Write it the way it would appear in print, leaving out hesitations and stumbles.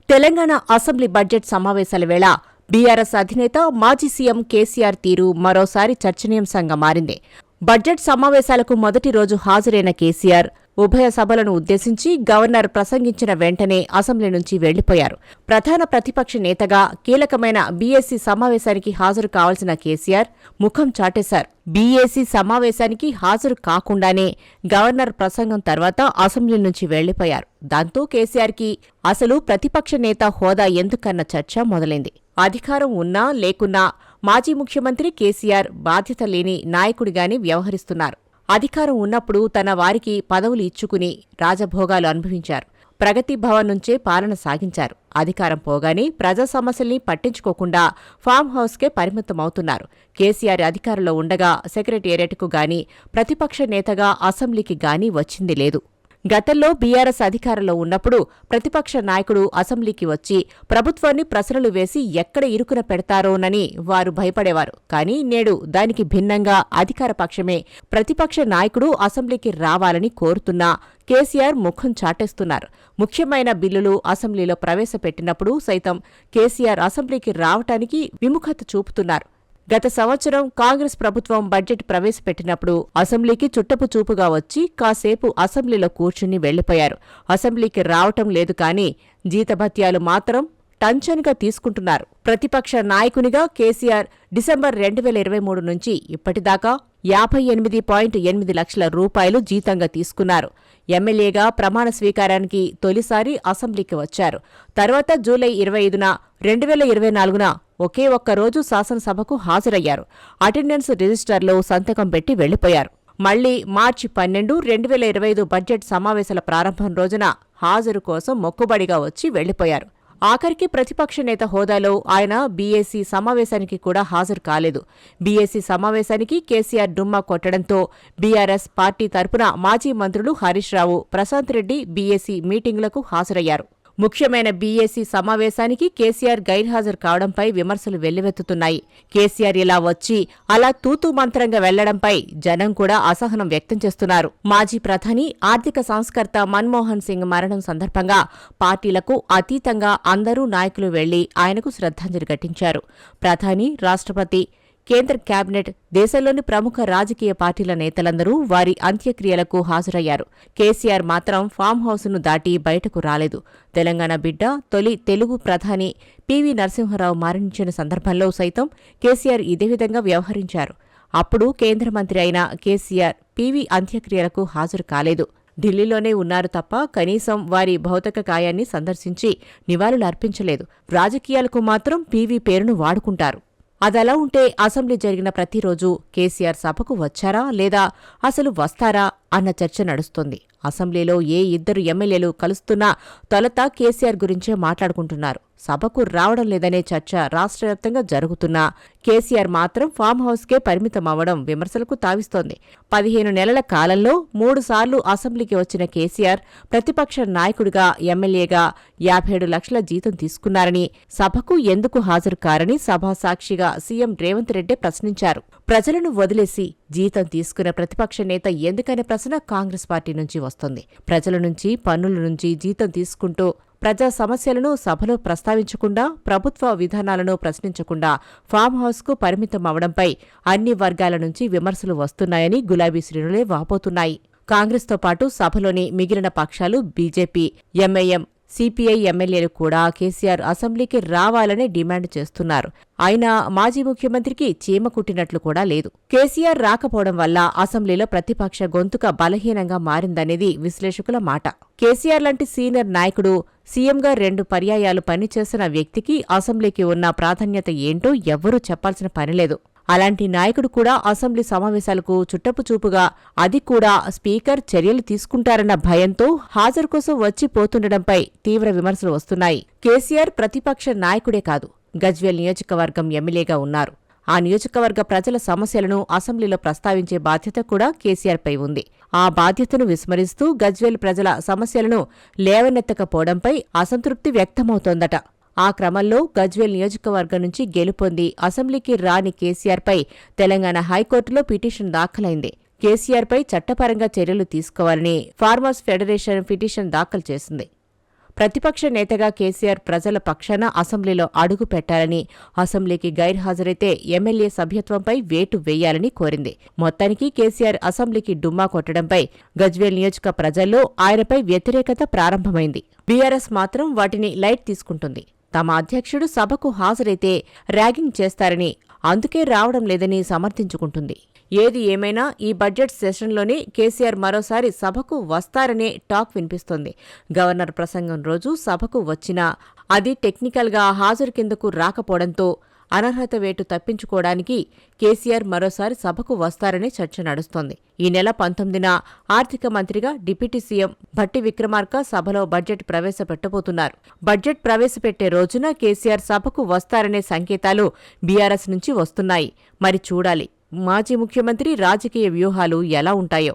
Telangana assembly budget సమావేశాల వేళ BRS అధినేత మాజీ సీఎం కేసీఆర్ తీరు మరోసారి చర్చనీయాంశంగా మారింది. బడ్జెట్ సమావేశాలకు మొదటి రోజు హాజరైన కేసీఆర్ ఉభయ సభలను ఉద్దేశించి గవర్నర్ ప్రసంగించిన వెంటనే అసెంబ్లీ నుంచి వెళ్లిపోయారు. ప్రధాన ప్రతిపక్ష నేతగా కీలకమైన బీఏసీ సమావేశానికి హాజరు కావాల్సిన కేసీఆర్ ముఖం చాటేశారు. బీఏసీ సమావేశానికి హాజరు కాకుండానే గవర్నర్ ప్రసంగం తర్వాత అసెంబ్లీ నుంచి వెళ్లిపోయారు. దాంతో కేసీఆర్కి అసలు ప్రతిపక్ష నేత హోదా ఎందుకన్న చర్చ మొదలైంది. అధికారం ఉన్నా లేకున్నా మాజీ ముఖ్యమంత్రి కేసీఆర్ బాధ్యత లేని నాయకుడిగానే వ్యవహరిస్తున్నారు. అధికారం ఉన్నప్పుడు తన వారికి పదవులు ఇచ్చుకుని రాజభోగాలు అనుభవించారు. ప్రగతి భవన్ నుంచే పాలన సాగించారు. అధికారం పోగానే ప్రజా సమస్యల్ని పట్టించుకోకుండా ఫామ్ హౌస్కే పరిమితమవుతున్నారు. కేసీఆర్ అధికారంలో ఉండగా సెక్రటేరియట్కు గాని ప్రతిపక్ష నేతగా అసెంబ్లీకి గాని వచ్చింది లేదు. గతంలో బీఆర్ఎస్ అధికారంలో ఉన్నప్పుడు ప్రతిపక్ష నాయకుడు అసెంబ్లీకి వచ్చి ప్రభుత్వాన్ని ప్రశ్నలు వేసి ఎక్కడ ఇరుకున పెడతారోనని వారు భయపడేవారు. కానీ నేడు దానికి భిన్నంగా అధికార పక్షమే ప్రతిపక్ష నాయకుడు అసెంబ్లీకి రావాలని కోరుతున్నా కేసీఆర్ ముఖం చాటేస్తున్నారు. ముఖ్యమైన బిల్లులు అసెంబ్లీలో ప్రవేశపెట్టినప్పుడు సైతం కేసీఆర్ అసెంబ్లీకి రావటానికి విముఖత చూపుతున్నారు. గత సంవత్సరం కాంగ్రెస్ ప్రభుత్వం బడ్జెట్ ప్రవేశపెట్టినప్పుడు అసెంబ్లీకి చుట్టపు చూపుగా వచ్చి కాసేపు అసెంబ్లీలో కూర్చుని వెళ్లిపోయారు. అసెంబ్లీకి రావటం లేదు కానీ జీతభత్యాలు మాత్రం టంచన్గా తీసుకుంటున్నారు. ప్రతిపక్ష నాయకునిగా కేసీఆర్ డిసెంబర్ 2023 నుంచి ఇప్పటిదాకా 58.8 లక్షల రూపాయలు జీతంగా తీసుకున్నారు. ఎమ్మెల్యేగా ప్రమాణ స్వీకారానికి తొలిసారి అసెంబ్లీకి వచ్చారు. తర్వాత జూలై 25న 2024న ఒకే ఒక్క రోజు శాసనసభకు హాజరయ్యారు. అటెండెన్స్ రిజిస్టర్లో సంతకం పెట్టి వెళ్లిపోయారు. మళ్లీ మార్చి 12, 2025 బడ్జెట్ సమావేశాల ప్రారంభం రోజున హాజరు కోసం మొక్కుబడిగా వచ్చి వెళ్లిపోయారు. ఆఖరికి ప్రతిపక్ష నేత హోదాలో ఆయన బీఏసీ సమావేశానికి కూడా హాజరు కాలేదు. బీఏసీ సమావేశానికి కేసీఆర్ డుమ్మా కొట్టడంతో బీఆర్ఎస్ పార్టీ తరపున మాజీ మంత్రులు హరీష్ రావు, ప్రశాంత్ రెడ్డి బీఏసీ మీటింగులకు హాజరయ్యారు. ముఖ్యమైన బీఏసీ సమావేశానికి కేసీఆర్ గైర్హాజరు కావడంపై విమర్శలు వెల్లువెత్తుతున్నాయి. కేసీఆర్ ఇలా వచ్చి అలా తూతూ మంత్రంగా వెళ్లడంపై జనం కూడా అసహనం వ్యక్తం చేస్తున్నారు. మాజీ ప్రధాని, ఆర్థిక సంస్కర్త మన్మోహన్ సింగ్ మరణం సందర్భంగా పార్టీలకు అతీతంగా అందరూ నాయకులు వెళ్లి ఆయనకు శ్రద్ధాంజలి ఘటించారు. ప్రధాని, రాష్ట్రపతి, కేంద్ర కేబినెట్, దేశంలోని ప్రముఖ రాజకీయ పార్టీల నేతలందరూ వారి అంత్యక్రియలకు హాజరయ్యారు. కేసీఆర్ మాత్రం ఫామ్ హౌస్ను దాటి బయటకు రాలేదు. తెలంగాణ బిడ్డ, తొలి తెలుగు ప్రధాని పివి నరసింహారావు మరణించిన సందర్భంలో సైతం కేసీఆర్ ఇదే విధంగా వ్యవహరించారు. అప్పుడు కేంద్ర మంత్రి అయిన కేసీఆర్ పివి అంత్యక్రియలకు హాజరు కాలేదు. ఢిల్లీలోనే ఉన్నారు తప్ప కనీసం వారి భౌతిక కాయాన్ని సందర్శించి నివాళులు అర్పించలేదు. రాజకీయాలకు మాత్రం పివి పేరును వాడుకుంటారు. అదలా ఉంటే అసెంబ్లీ జరిగిన ప్రతిరోజు కేసీఆర్ సభకు వచ్చారా లేదా అసలు వస్తారా అన్న చర్చ నడుస్తోంది. అసెంబ్లీలో ఏ ఇద్దరు ఎమ్మెల్యేలు కలుస్తున్నా తొలుత కేసీఆర్ గురించే మాట్లాడుకుంటున్నారు. సభకు రావడం లేదనే చర్చ రాష్ట్రవ్యాప్తంగా జరుగుతున్నా కేసీఆర్ మాత్రం ఫామ్ హౌస్కే పరిమితమవ్వడం విమర్శలకు తావిస్తోంది. 15 నెలల కాలంలో 3 సార్లు అసెంబ్లీకి వచ్చిన కేసీఆర్ ప్రతిపక్ష నాయకుడిగా, ఎమ్మెల్యేగా 57 లక్షల జీతం తీసుకున్నారని, సభకు ఎందుకు హాజరు కారని సభాసాక్షిగా సీఎం రేవంత్ రెడ్డి ప్రశ్నించారు. ప్రజలను వదిలేసి జీతం తీసుకున్న ప్రతిపక్ష నేత ఎందుకనే ప్రశ్న కాంగ్రెస్ పార్టీ నుంచి వస్తోంది. ప్రజల నుంచి, పన్నుల నుంచి జీతం తీసుకుంటూ ప్రజా సమస్యలను సభలో ప్రస్తావించకుండా, ప్రభుత్వ విధానాలను ప్రశ్నించకుండా ఫామ్ హౌస్కు పరిమితమవడంపై అన్ని వర్గాల నుంచి విమర్శలు వస్తున్నాయని గులాబీ శ్రేణులే వాపోతున్నాయి. కాంగ్రెస్తో పాటు సభలోని మిగిలిన పక్షాలు బీజేపీ, ఎంఐఎం, సిపిఐ ఎమ్మెల్యేలు కూడా కేసీఆర్ అసెంబ్లీకి రావాలని డిమాండ్ చేస్తున్నారు. అయినా మాజీ ముఖ్యమంత్రికి చీమ కుట్టినట్లు కూడా లేదు. కేసీఆర్ రాకపోవడం వల్ల అసెంబ్లీలో ప్రతిపక్ష గొంతుక బలహీనంగా మారిందనేది విశ్లేషకుల మాట. కేసీఆర్ లాంటి సీనియర్ నాయకుడు, సీఎంగా 2 పర్యాయాలు పనిచేసిన వ్యక్తికి అసెంబ్లీకి ఉన్న ప్రాధాన్యత ఏంటో ఎవ్వరూ చెప్పాల్సిన పనిలేదు. అలాంటి నాయకుడు కూడా అసెంబ్లీ సమావేశాలకు చుట్టపు చూపుగా, అది కూడా స్పీకర్ చర్యలు తీసుకుంటారన్న భయంతో హాజరు కోసం వచ్చిపోతుండటంపై తీవ్ర విమర్శలు వస్తున్నాయి. కేసీఆర్ ప్రతిపక్ష నాయకుడే కాదు, గజ్వేల్ నియోజకవర్గం ఎమ్మెల్యేగా ఉన్నారు. ఆ నియోజకవర్గ ప్రజల సమస్యలను అసెంబ్లీలో ప్రస్తావించే బాధ్యత కూడా కేసీఆర్పై ఉంది. ఆ బాధ్యతను విస్మరిస్తూ గజ్వేల్ ప్రజల సమస్యలను లేవనెత్తకపోవడంపై అసంతృప్తి వ్యక్తమవుతోందట. ఆ క్రమంలో గజ్వేల్ నియోజకవర్గం నుంచి గెలుపొంది అసెంబ్లీకి రాని కేసీఆర్పై తెలంగాణ హైకోర్టులో పిటిషన్ దాఖలైంది. కేసీఆర్పై చట్టపరంగా చర్యలు తీసుకోవాలని ఫార్మర్స్ ఫెడరేషన్ పిటిషన్ దాఖలు చేసింది. ప్రతిపక్ష నేతగా కేసీఆర్ ప్రజల పక్షాన అసెంబ్లీలో అడుగు పెట్టాలని, అసెంబ్లీకి గైర్హాజరైతే ఎమ్మెల్యే సభ్యత్వంపై వేటు వేయాలని కోరింది. మొత్తానికి కేసీఆర్ అసెంబ్లీకి డుమ్మా కొట్టడంపై గజ్వేల్ నియోజక ప్రజల్లో ఆయనపై వ్యతిరేకత ప్రారంభమైంది. బీఆర్ఎస్ మాత్రం వాటిని లైట్ తీసుకుంటుంది. తమ అధ్యక్షుడు సభకు హాజరైతే ర్యాగింగ్ చేస్తారని, అందుకే రావడం లేదని సమర్థించుకుంటుంది. ఏది ఏమైనా ఈ బడ్జెట్ సెషన్లోనే కేసీఆర్ మరోసారి సభకు వస్తారనే టాక్ వినిపిస్తోంది. గవర్నర్ ప్రసంగం రోజు సభకు వచ్చినా అది టెక్నికల్గా హాజరు కిందకు రాకపోవడంతో అనర్హత వేటు తప్పించుకోవడానికి కేసీఆర్ మరోసారి సభకు వస్తారనే చర్చ నడుస్తోంది. ఈ నెల 19న ఆర్థిక మంత్రిగా డిప్యూటీ సీఎం భట్టి విక్రమార్క సభలో బడ్జెట్ ప్రవేశపెట్టబోతున్నారు. బడ్జెట్ ప్రవేశపెట్టే రోజున కేసీఆర్ సభకు వస్తారనే సంకేతాలు బీఆర్ఎస్ నుంచి వస్తున్నాయి. మరి చూడాలి మాజీ ముఖ్యమంత్రి రాజకీయ వ్యూహాలు ఎలా ఉంటాయో.